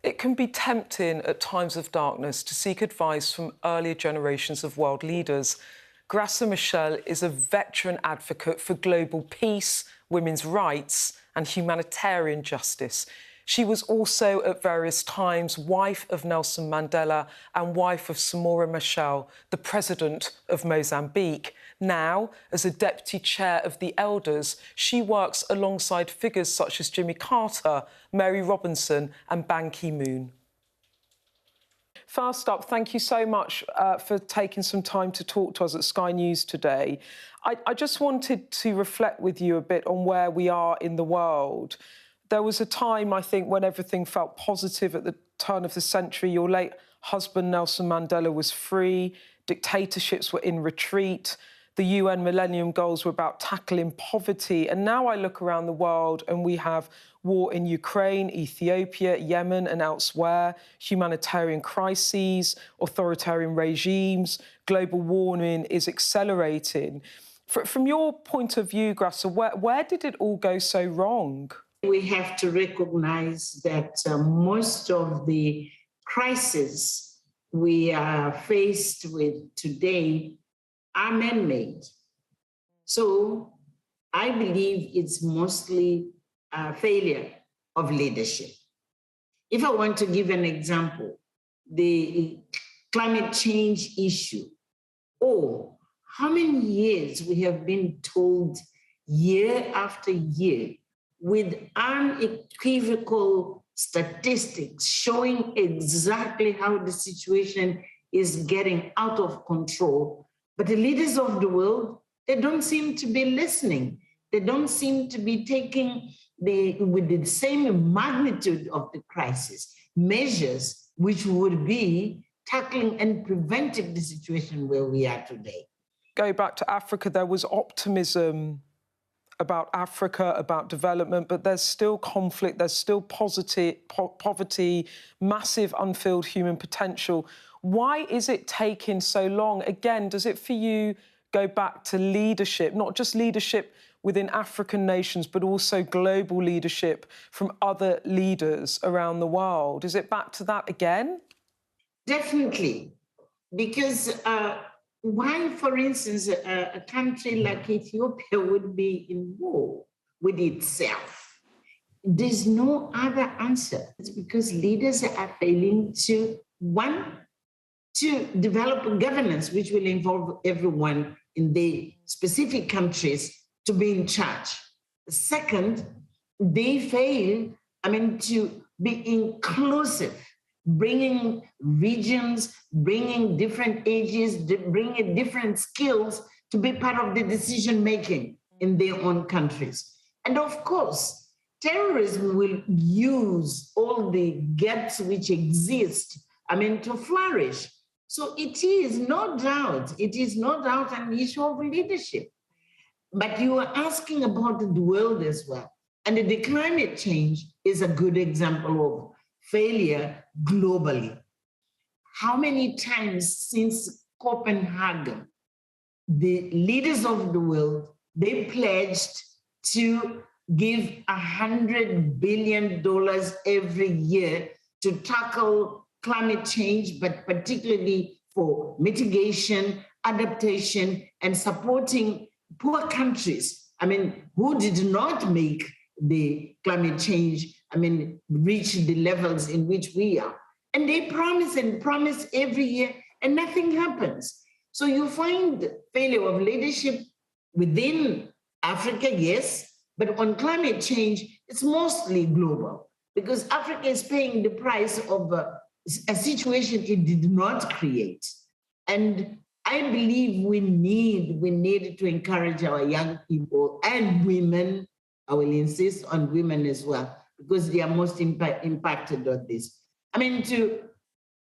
It can be tempting at times of darkness to seek advice from earlier generations of world leaders. Graça Machel is a veteran advocate for global peace, women's rights and humanitarian justice. She was also at various times wife of Nelson Mandela and wife of Samora Machel, the president of Mozambique. Now, as a deputy chair of the Elders, she works alongside figures such as Jimmy Carter, Mary Robinson and Ban Ki-moon. First up, thank you so much for taking some time to talk to us at Sky News today. I just wanted to reflect with you a bit on where we are in the world. There was a time, I think, when everything felt positive at the turn of the century. Your late husband, Nelson Mandela, was free. Dictatorships were in retreat. The UN Millennium Goals were about tackling poverty. And now I look around the world and we have war in Ukraine, Ethiopia, Yemen and elsewhere, humanitarian crises, authoritarian regimes, global warming is accelerating. From your point of view, Graça, where did it all go so wrong? We have to recognize that most of the crises we are faced with today are man-made. So I believe it's mostly a failure of leadership. If I want to give an example, the climate change issue, or how many years we have been told year after year with unequivocal statistics showing exactly how the situation is getting out of control. But the leaders of the world, they don't seem to be listening. They don't seem to be taking with the same magnitude of the crisis, measures which would be tackling and preventing the situation where we are today. Go back to Africa, there was optimism about Africa, about development, but there's still conflict, there's still poverty, massive unfilled human potential. Why is it taking so long? Again, does it for you go back to leadership, not just leadership within African nations, but also global leadership from other leaders around the world? Is it back to that again? Definitely, because why, for instance, a country like Ethiopia would be in war with itself? There's no other answer. It's because leaders are failing to, one, to develop a governance which will involve everyone in the specific countries to be in charge. Second, they fail, to be inclusive, bringing regions, bringing different ages, bringing different skills to be part of the decision-making in their own countries. And of course, terrorism will use all the gaps which exist, to flourish. So it is no doubt an issue of leadership. But you are asking about the world as well. And the climate change is a good example of failure globally. How many times since Copenhagen, the leaders of the world, they pledged to give $100 billion every year to tackle climate change, but particularly for mitigation, adaptation, and supporting poor countries, who did not make the climate change, reach the levels in which we are. And they promise and promise every year, and nothing happens. So you find failure of leadership within Africa, yes, but on climate change, it's mostly global, because Africa is paying the price of a situation it did not create. And I believe we need to encourage our young people and women. I will insist on women as well, because they are most impacted on this. To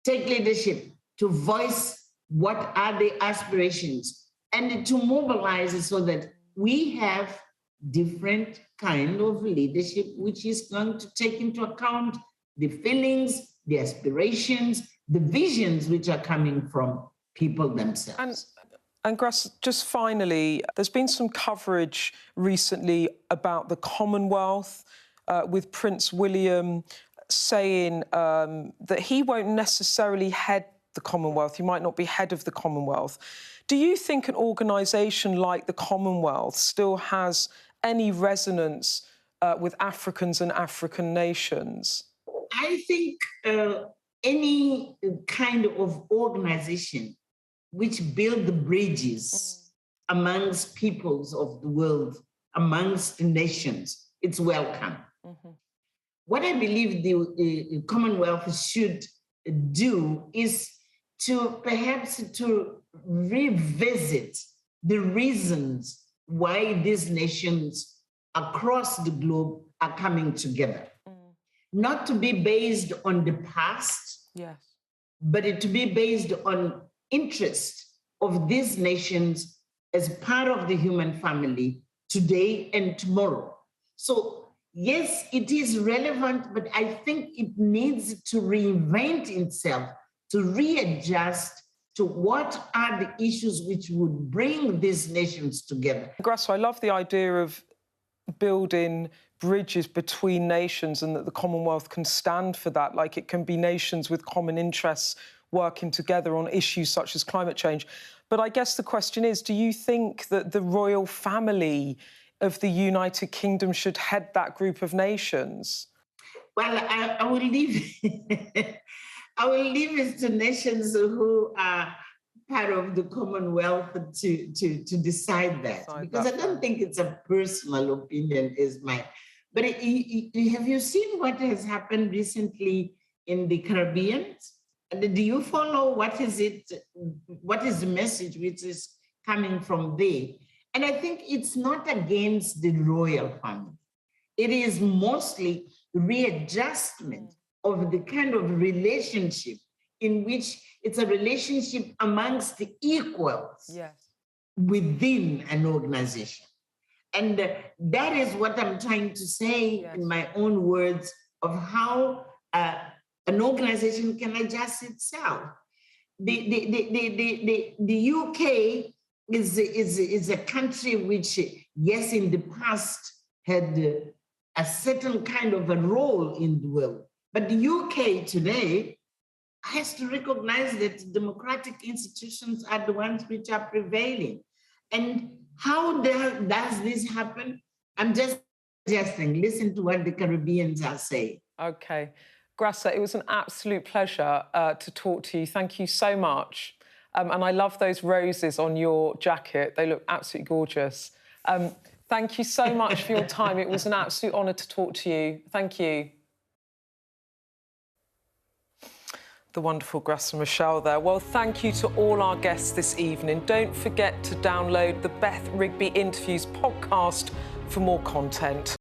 take leadership, to voice what are the aspirations, and to mobilize so that we have different kind of leadership, which is going to take into account the feelings, the aspirations, the visions which are coming from people themselves. And Graça, just finally, there's been some coverage recently about the Commonwealth with Prince William saying that he won't necessarily head the Commonwealth. He might not be head of the Commonwealth. Do you think an organisation like the Commonwealth still has any resonance with Africans and African nations? I think any kind of organisation which build the bridges amongst peoples of the world, amongst nations, it's welcome. What I believe the Commonwealth should do is to perhaps to revisit the reasons why these nations across the globe are coming together. Not to be based on the past, yes, but it to be based on interest of these nations as part of the human family today and tomorrow. So yes, it is relevant, but I think it needs to reinvent itself, to readjust to what are the issues which would bring these nations together. Graça, I love the idea of building bridges between nations and that the Commonwealth can stand for that. Like, it can be nations with common interests working together on issues such as climate change. But I guess the question is, do you think that the royal family of the United Kingdom should head that group of nations? Well, I will leave I will leave it to nations who are part of the Commonwealth to decide that, because I don't think it's a personal opinion is mine. But have you seen what has happened recently in the Caribbean? Do you follow what is the message which is coming from there? And I think it's not against the royal family. It is mostly readjustment of the kind of relationship in which it's a relationship amongst the equals, yes, within an organization. And that is what I'm trying to say, yes, in my own words, of how an organization can adjust itself. The UK is a country which, yes, in the past had a certain kind of a role in the world. But the UK today has to recognize that democratic institutions are the ones which are prevailing. And how does this happen? I'm just suggesting, listen to what the Caribbeans are saying. OK. Graça, it was an absolute pleasure to talk to you. Thank you so much. And I love those roses on your jacket. They look absolutely gorgeous. Thank you so much for your time. It was an absolute honour to talk to you. Thank you. The wonderful Graça Machel there. Well, thank you to all our guests this evening. Don't forget to download the Beth Rigby Interviews podcast for more content.